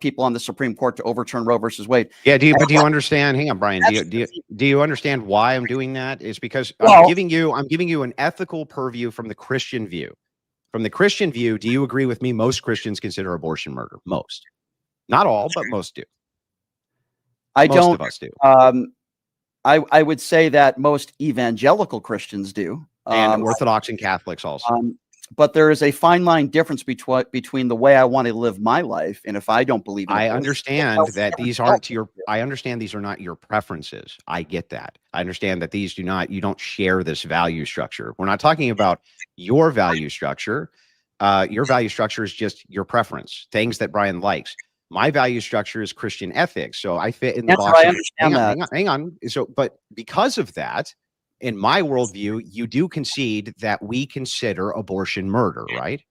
People on the Supreme Court to overturn Roe versus Wade. Yeah, do you understand? Hang on, Brian. Do you understand why I'm doing that? It's because I'm Well- giving you an ethical purview from the Christian view. From the Christian view, do you agree with me? Most Christians consider abortion murder. Most. Not all, but most do. Most don't. of us do. I would say that most evangelical Christians do, And Orthodox and Catholics also. but there is a fine line difference between the way I want to live my life and if I don't believe in I abortion. understand that these aren't I understand these are not your preferences. I get that. I understand that you don't share this value structure. We're not talking about your value structure. Your value structure is just your preference, things that Brian likes. My value structure is Christian ethics. So I fit in the Yes, box. sir, I understand that. Hang on. So, but because of that, in my worldview, you do concede that we consider abortion murder, right?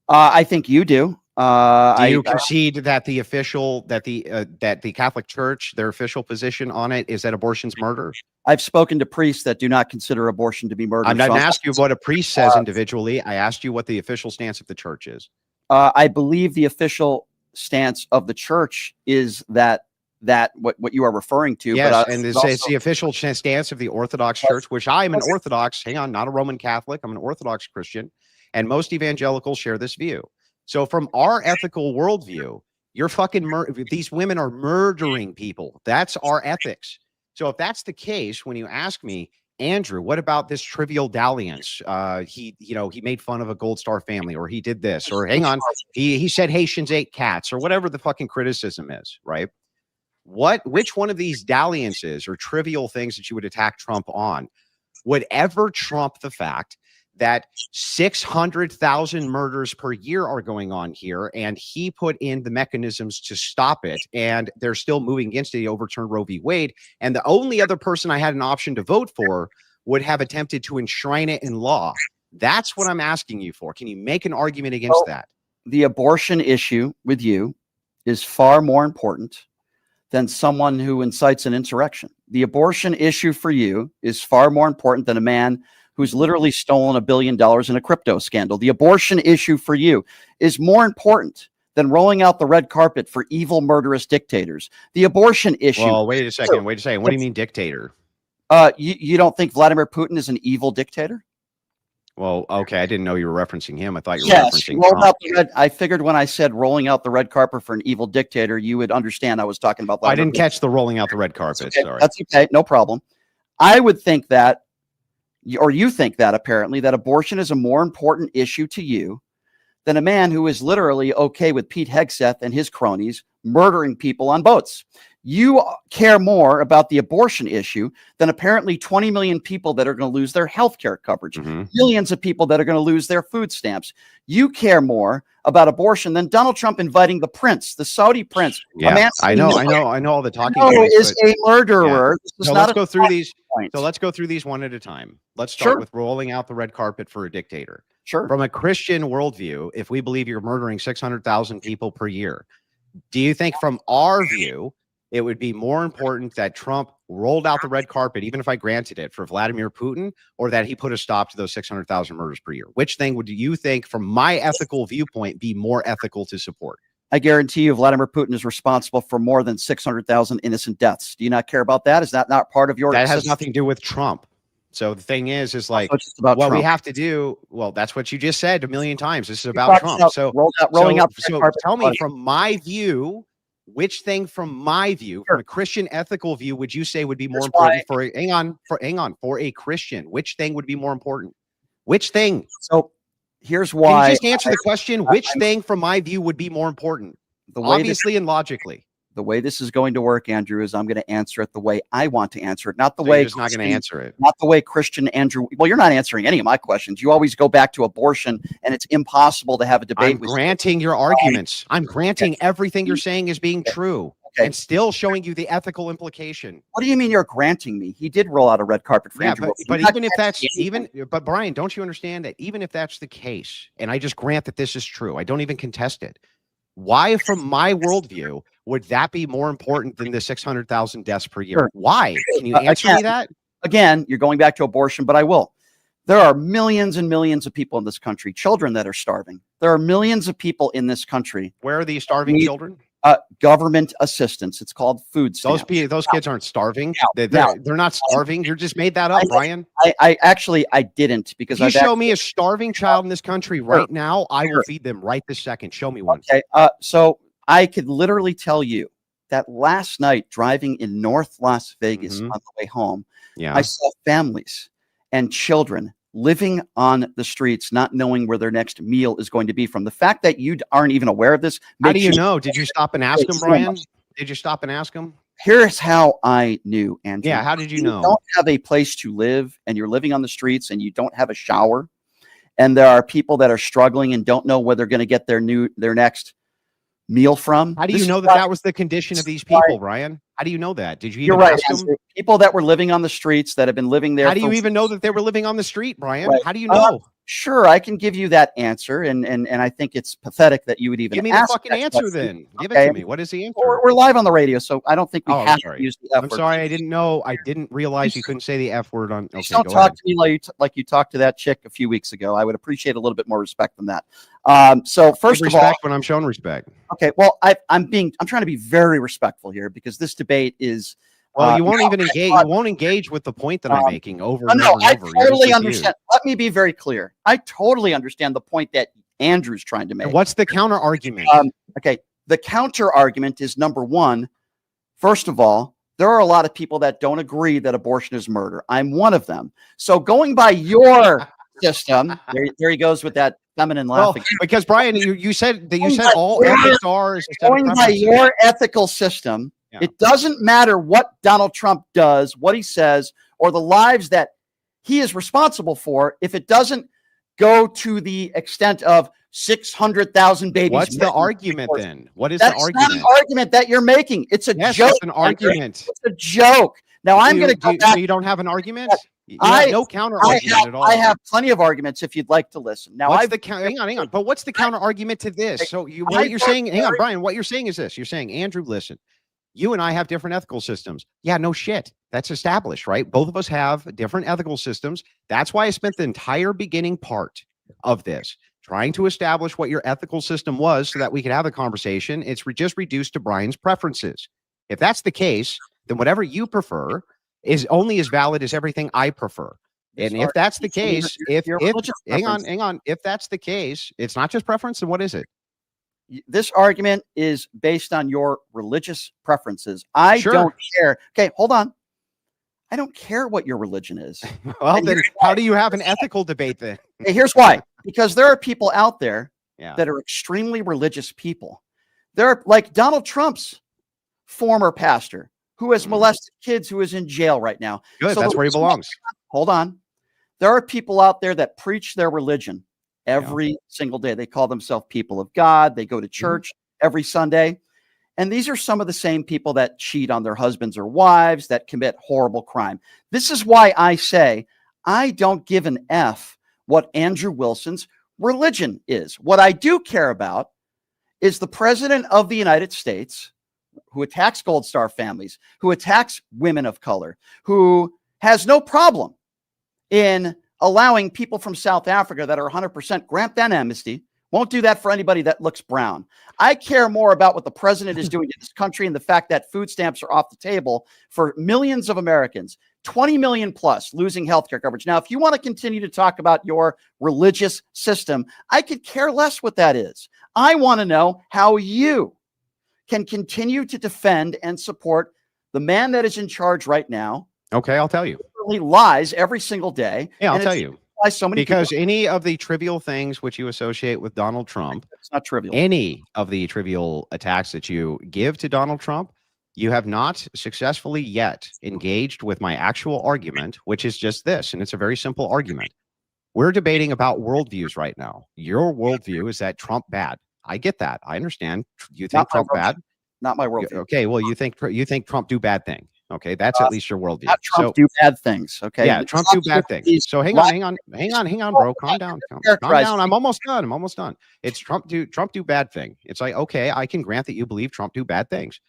I think you do. Do you concede that the Catholic Church, their official position on it is that abortion's murder? I've spoken to priests that do not consider abortion to be murder. I'm not so asking you what a priest says individually. I asked you what the official stance of the church is. I believe the official stance of the church is that what you are referring to. Yes, but and also, it's the official stance of the Orthodox Church, which I am an Orthodox, hang on, not a Roman Catholic. I'm an Orthodox Christian, and most evangelicals share this view. So from our ethical worldview, these women are murdering people. That's our ethics. So if that's the case, when you ask me, Andrew, what about this trivial dalliance? He made fun of a Gold Star family, or he did this, or hang on, he said Haitians ate cats, or whatever the fucking criticism is, right? Which one of these dalliances or trivial things that you would attack Trump on would ever trump the fact that 600,000 murders per year are going on here, and he put in the mechanisms to stop it, and they're still moving against it. He overturned Roe v. Wade, and the only other person I had an option to vote for would have attempted to enshrine it in law. That's what I'm asking you for. Can you make an argument against that? The abortion issue with you is far more important than someone who incites an insurrection. The abortion issue for you is far more important than a man who's literally stolen $1 billion in a crypto scandal. The abortion issue for you is more important than rolling out the red carpet for evil, murderous dictators. The abortion issue. Well, wait a second. What do you mean dictator? You don't think Vladimir Putin is an evil dictator? Well, okay. I didn't know you were referencing him. I thought you were Yes, referencing rolled Trump. out the red. I figured when I said rolling out the red carpet for an evil dictator, you would understand I was talking about. I didn't catch the rolling out the red carpet. That's okay. Sorry. That's okay. No problem. I would think that, or you think that apparently, that abortion is a more important issue to you than a man who is literally okay with Pete Hegseth and his cronies murdering people on boats. You care more about the abortion issue than apparently 20 million people that are going to lose their health care coverage, millions of people that are going to lose their food stamps. You care more about abortion than Donald Trump inviting the prince, the Saudi prince. Yeah, I know all the talking points, is a murderer. Yeah. So let's go through these. So let's go through these one at a time. Let's start with rolling out the red carpet for a dictator. Sure. From a Christian worldview, if we believe you're murdering 600,000 people per year, do you think from our view, it would be more important that Trump rolled out the red carpet, even if I granted it, for Vladimir Putin, or that he put a stop to those 600,000 murders per year? Which thing would you think, from my ethical viewpoint, be more ethical to support? I guarantee you Vladimir Putin is responsible for more than 600,000 innocent deaths. Do you not care about that? Is that not part of your... That has nothing to do with Trump. So the thing is like, what Trump. We have to do, well, that's what you just said a million times. This is about Trump. So tell me, from my view, which thing from my view, from a Christian ethical view, would you say would be more important for a Christian? Which thing would be more important? Which thing? So here's why. Can you just answer the question? Which thing from my view would be more important? Obviously and logically. The way this is going to work, Andrew, is I'm going to answer it the way I want to answer it, not the way. You're just not going to answer it. Not the way Christian Andrew. Well, you're not answering any of my questions. You always go back to abortion, and it's impossible to have a debate. I'm granting your arguments. I'm granting everything you're saying is being true, and still showing you the ethical implication. What do you mean you're granting me? He did roll out a red carpet for Andrew. But even if that's but Brian, don't you understand that even if that's the case, and I just grant that this is true, I don't even contest it. Why, from my worldview, would that be more important than the 600,000 deaths per year? Sure. Why? Can you answer me that? Again, you're going back to abortion, but I will. There are millions and millions of people in this country, children that are starving. There are millions of people in this country. Where are these starving children? Government assistance. It's called food stamps. Those kids aren't starving. They're not starving. You just made that up, Brian. I actually didn't, because if you show me a starving child in this country right now, I will feed them right this second. Show me one. Okay. So I could literally tell you that last night, driving in North Las Vegas on the way home, I saw families and children living on the streets, not knowing where their next meal is going to be from. The fact that you aren't even aware of this. How do you know? Did you stop and ask them, Brian? Did you stop and ask them? Here's how I knew, Andrew. Yeah, how did you know? You don't have a place to live, and you're living on the streets, and you don't have a shower, and there are people that are struggling and don't know where they're going to get their next meal from. How do you know that was the condition of these people, Brian? How do you know that? Did you even ask them? People that were living on the streets that have been living there. How do you even know that they were living on the street, Brian? How do you know? Sure, I can give you that answer, and I think it's pathetic that you would even give me the fucking answer. Then give it to me. What is the answer? We're live on the radio, so I don't think we have to use the F word. I'm sorry, I didn't know. I didn't realize you couldn't say the F word on. Okay, don't talk to me like you talked to that chick a few weeks ago. I would appreciate a little bit more respect than that. So first of all, when I'm shown respect. Okay, well, I'm trying to be very respectful here, because this debate is. Well, you won't even engage. You won't engage with the point that I'm making over and over. I totally understand. Let me be very clear. I totally understand the point that Andrew's trying to make. And what's the counter argument? Okay, the counter argument is, number one, first of all, there are a lot of people that don't agree that abortion is murder. I'm one of them. So going by your system, there he goes with that feminine laughing. Well, because Brian, you said all ethics are going by your ethical system. Yeah. It doesn't matter what Donald Trump does, what he says, or the lives that he is responsible for, if it doesn't go to the extent of 600,000 babies. What's the argument then? What is the argument? That's not an argument that you're making. It's a joke. It's an argument. It's a joke. Now I'm going to go back. So you don't have an argument? You have no counter argument at all. I have plenty of arguments if you'd like to listen. Now, hang on. But what's the counter argument to this? So what you're saying, hang on, Brian, what you're saying is this. You're saying, Andrew, listen. You and I have different ethical systems. Yeah, no shit. That's established, right? Both of us have different ethical systems. That's why I spent the entire beginning part of this trying to establish what your ethical system was so that we could have a conversation. It's just reduced to Brian's preferences. If that's the case, then whatever you prefer is only as valid as everything I prefer. And Sorry. if that's the So you're- case, you're religious preference. hang on. If that's the case, it's not just preference. Then what is it? This argument is based on your religious preferences. I Sure. don't care. Okay, hold on. I don't care what your religion is. Well, And then here's how do you have an ethical debate then? Hey, here's why. Because there are people out there Yeah. that are extremely religious people. They're like Donald Trump's former pastor who has molested kids, who is in jail right now. Good. So That's where he belongs. Hold on. There are people out there that preach their religion every single day. They call themselves people of God. They go to church every Sunday. And these are some of the same people that cheat on their husbands or wives, that commit horrible crime. This is why I say I don't give an F what Andrew Wilson's religion is. What I do care about is the president of the United States, who attacks Gold Star families, who attacks women of color, who has no problem in allowing people from South Africa that are 100% grant that amnesty. Won't do that for anybody that looks brown. I care more about what the president is doing to this country and the fact that food stamps are off the table for millions of Americans, 20 million plus losing healthcare coverage. Now, if you want to continue to talk about your religious system, I could care less what that is. I want to know how you can continue to defend and support the man that is in charge right now. Okay, I'll tell you. He lies every single day. Yeah, I'll tell you. Why so many Because people, any of the trivial things which you associate with Donald Trump, it's not trivial. any of the trivial attacks that you give to Donald Trump, you have not successfully yet engaged with my actual argument, which is just this. And it's a very simple argument. We're debating about worldviews right now. Your worldview is that Trump bad. I get that. I understand. You think Trump bad? Not my worldview. Okay. Well, you think Trump do bad thing. Okay, that's at least your worldview. Not Trump do bad things. Okay. Yeah, Trump do bad things. So hang on, bro. Calm down. Calm down. I'm almost done. It's Trump do bad thing. It's like, okay, I can grant that you believe Trump do bad things.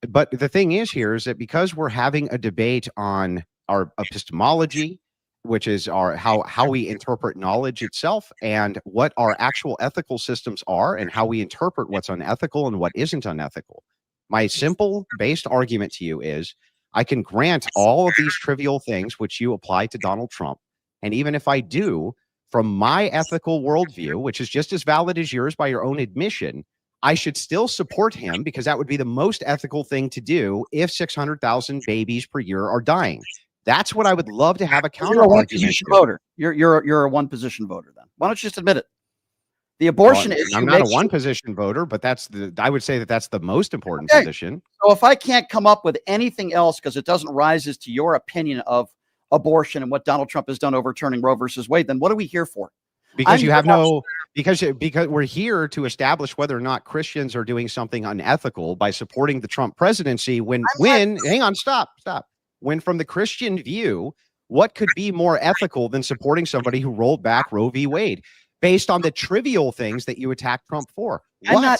But the thing is here is that because we're having a debate on our epistemology, which is our how we interpret knowledge itself, and what our actual ethical systems are, and how we interpret what's unethical and what isn't unethical. My simple based argument to you is I can grant all of these trivial things which you apply to Donald Trump. And even if I do, from my ethical worldview, which is just as valid as yours by your own admission, I should still support him because that would be the most ethical thing to do if 600,000 babies per year are dying. That's what I would love to have a counter argument to. Voter. You're a one position voter then. Why don't you just admit it? The abortion issue. I'm not a one position voter, but I would say that's the most important position. So if I can't come up with anything else because it doesn't rise as to your opinion of abortion and what Donald Trump has done overturning Roe versus Wade, then what are we here for? Because because we're here to establish whether or not Christians are doing something unethical by supporting the Trump presidency when hang on, stop. When from the Christian view, what could be more ethical than supporting somebody who rolled back Roe v. Wade? Based on the trivial things that you attack Trump for. What?